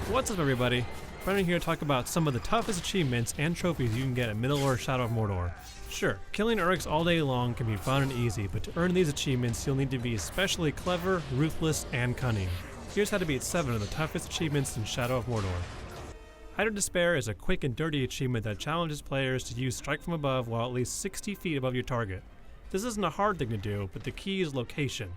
What's up, everybody? Brennan here to talk about some of the toughest achievements and trophies you can get at Middle-earth Shadow of Mordor. Sure, killing Uruks all day long can be fun and easy, but to earn these achievements you'll need to be especially clever, ruthless, and cunning. Here's how to beat 7 of the toughest achievements in Shadow of Mordor. Height of Despair is a quick and dirty achievement that challenges players to use Strike from Above while at least 60 feet above your target. This isn't a hard thing to do, but the key is location.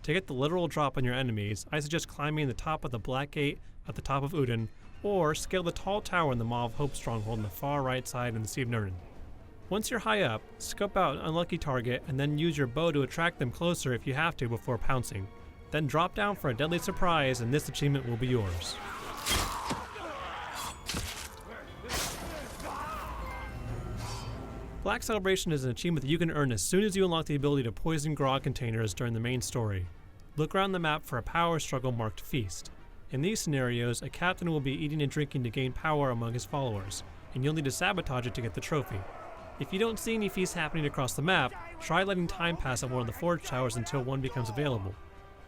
To get the literal drop on your enemies, I suggest climbing the top of the Black Gate at the top of Udin, or scale the tall tower in the Maw of Hope stronghold on the far right side in the Sea of Nurden. Once you're high up, scope out an unlucky target and then use your bow to attract them closer if you have to before pouncing. Then drop down for a deadly surprise and this achievement will be yours. Black Celebration is an achievement that you can earn as soon as you unlock the ability to poison grog containers during the main story. Look around the map for a power struggle marked Feast. In these scenarios, a captain will be eating and drinking to gain power among his followers, and you'll need to sabotage it to get the trophy. If you don't see any feasts happening across the map, try letting time pass at one of the forge towers until one becomes available.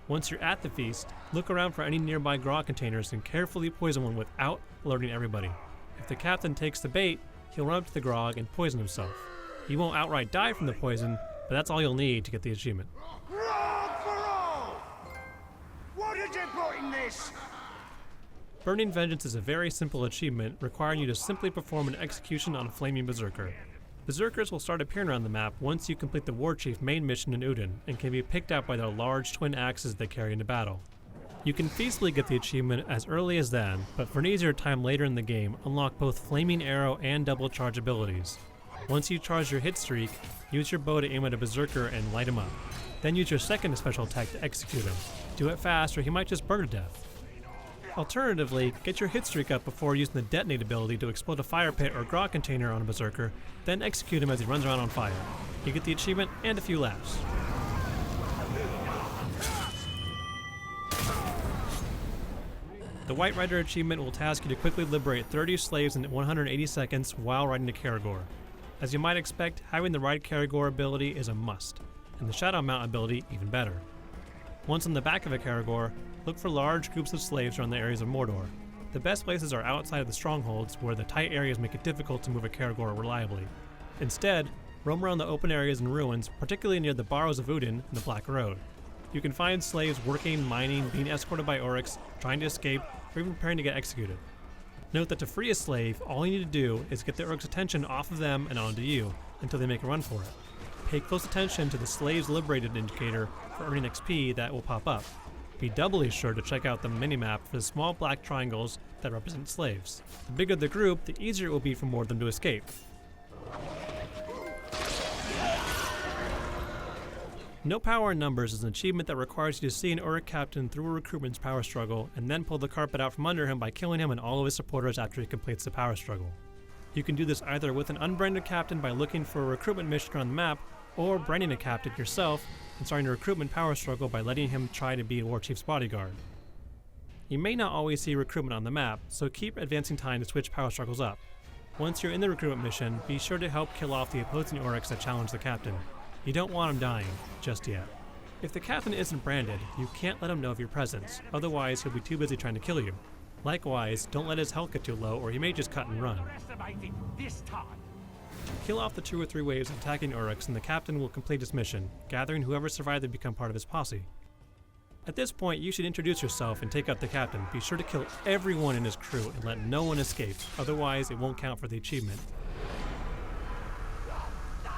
Once you're at the feast, look around for any nearby grog containers and carefully poison one without alerting everybody. If the captain takes the bait, he'll run up to the grog and poison himself. He won't outright die from the poison, but that's all you'll need to get the achievement. Grog for all! What did you put in this? Burning Vengeance is a very simple achievement requiring you to simply perform an execution on a flaming berserker. Berserkers will start appearing around the map once you complete the Warchief main mission in Udin and can be picked out by their large twin axes they carry into battle. You can feasibly get the achievement as early as then, but for an easier time later in the game, unlock both Flaming Arrow and Double Charge abilities. Once you charge your hit streak, use your bow to aim at a berserker and light him up. Then use your second special attack to execute him. Do it fast or he might just burn to death. Alternatively, get your hit streak up before using the detonate ability to explode a fire pit or grog container on a berserker, then execute him as he runs around on fire. You get the achievement and a few laughs. The White Rider achievement will task you to quickly liberate 30 slaves in 180 seconds while riding a Caragor. As you might expect, having the Ride Caragor ability is a must, and the Shadow Mount ability even better. Once on the back of a Caragor, look for large groups of slaves around the areas of Mordor. The best places are outside of the strongholds where the tight areas make it difficult to move a Caragor reliably. Instead, roam around the open areas and ruins, particularly near the Barrows of Udin and the Black Road. You can find slaves working, mining, being escorted by Uruks, trying to escape, or even preparing to get executed. Note that to free a slave, all you need to do is get the Uruk's attention off of them and onto you, until they make a run for it. Pay close attention to the Slaves Liberated indicator for earning XP that will pop up. Be doubly sure to check out the minimap for the small black triangles that represent slaves. The bigger the group, the easier it will be for more of them to escape. No Power in Numbers is an achievement that requires you to see an Uruk captain through a recruitment's power struggle and then pull the carpet out from under him by killing him and all of his supporters after he completes the power struggle. You can do this either with an unbranded captain by looking for a recruitment mission on the map, or branding a captain yourself and starting a recruitment power struggle by letting him try to be a Warchief's bodyguard. You may not always see recruitment on the map, so keep advancing time to switch power struggles up. Once you're in the recruitment mission, be sure to help kill off the opposing Uruks that challenge the captain. You don't want him dying, just yet. If the captain isn't branded, you can't let him know of your presence, otherwise he'll be too busy trying to kill you. Likewise, don't let his health get too low or he may just cut and run. Kill off the 2 or 3 waves of attacking Uruks and the captain will complete his mission, gathering whoever survived to become part of his posse. At this point, you should introduce yourself and take out the captain. Be sure to kill everyone in his crew and let no one escape, otherwise it won't count for the achievement.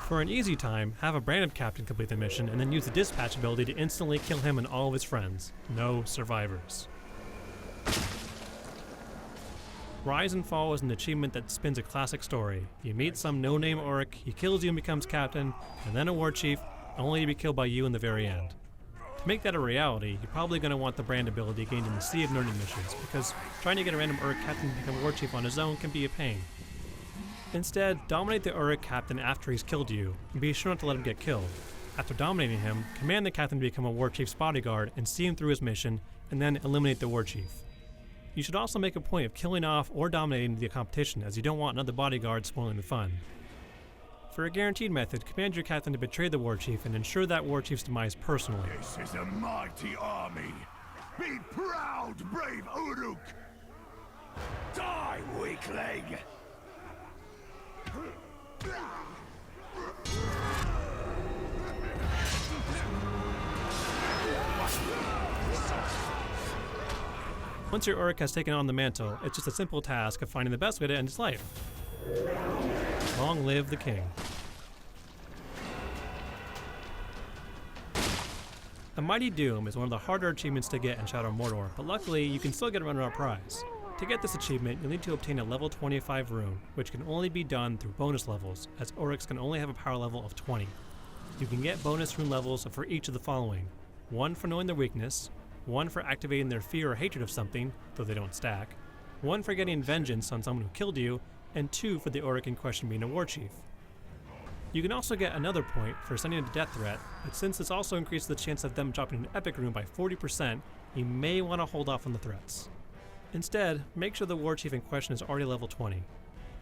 For an easy time, have a branded captain complete the mission and then use the dispatch ability to instantly kill him and all of his friends. No survivors. Rise and Fall is an achievement that spins a classic story. You meet some no-name Uruk, he kills you and becomes captain, and then a war chief, only to be killed by you in the very end. To make that a reality, you're probably going to want the brand ability gained in the Sea of Nurden missions, because trying to get a random Uruk captain to become war chief on his own can be a pain. Instead, dominate the Uruk captain after he's killed you, and be sure not to let him get killed. After dominating him, command the captain to become a war chief's bodyguard and see him through his mission, and then eliminate the war chief. You should also make a point of killing off or dominating the competition, as you don't want another bodyguard spoiling the fun. For a guaranteed method, command your captain to betray the war chief and ensure that war chief's demise personally. This is a mighty army. Be proud, brave Uruk! Die, weakling! Once your Uruk has taken on the mantle, it's just a simple task of finding the best way to end his life. Long live the king. A Mighty Doom is one of the harder achievements to get in Shadow of Mordor, but luckily you can still get a runner-up prize. To get this achievement, you'll need to obtain a level 25 rune, which can only be done through bonus levels, as Uruks can only have a power level of 20. You can get bonus rune levels for each of the following: 1 for knowing their weakness, 1 for activating their fear or hatred of something, though they don't stack, 1 for getting vengeance on someone who killed you, and 2 for the Uruk in question being a war chief. You can also get another point for sending a death threat, but since this also increases the chance of them dropping an epic rune by 40%, you may want to hold off on the threats. Instead, make sure the war chief in question is already level 20.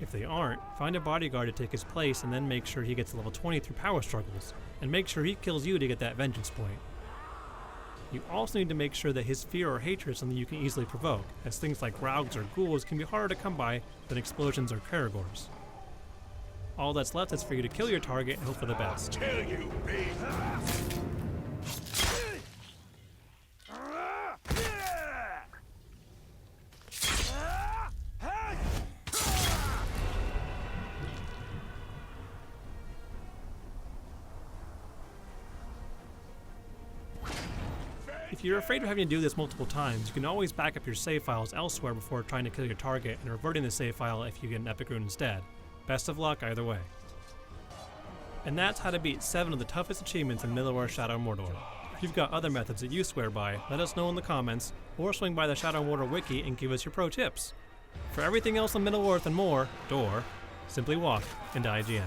If they aren't, find a bodyguard to take his place and then make sure he gets to level 20 through power struggles, and make sure he kills you to get that vengeance point. You also need to make sure that his fear or hatred is something you can easily provoke, as things like Raugs or ghouls can be harder to come by than explosions or Caragors. All that's left is for you to kill your target and hope for the best. Kill you, beast! If you're afraid of having to do this multiple times, you can always back up your save files elsewhere before trying to kill your target and reverting the save file if you get an epic rune instead. Best of luck either way. And that's how to beat 7 of the toughest achievements in Middle-earth Shadow of Mordor. If you've got other methods that you swear by, let us know in the comments, or swing by the Shadow of Mordor wiki and give us your pro tips. For everything else in Middle-earth and more, simply walk into IGN.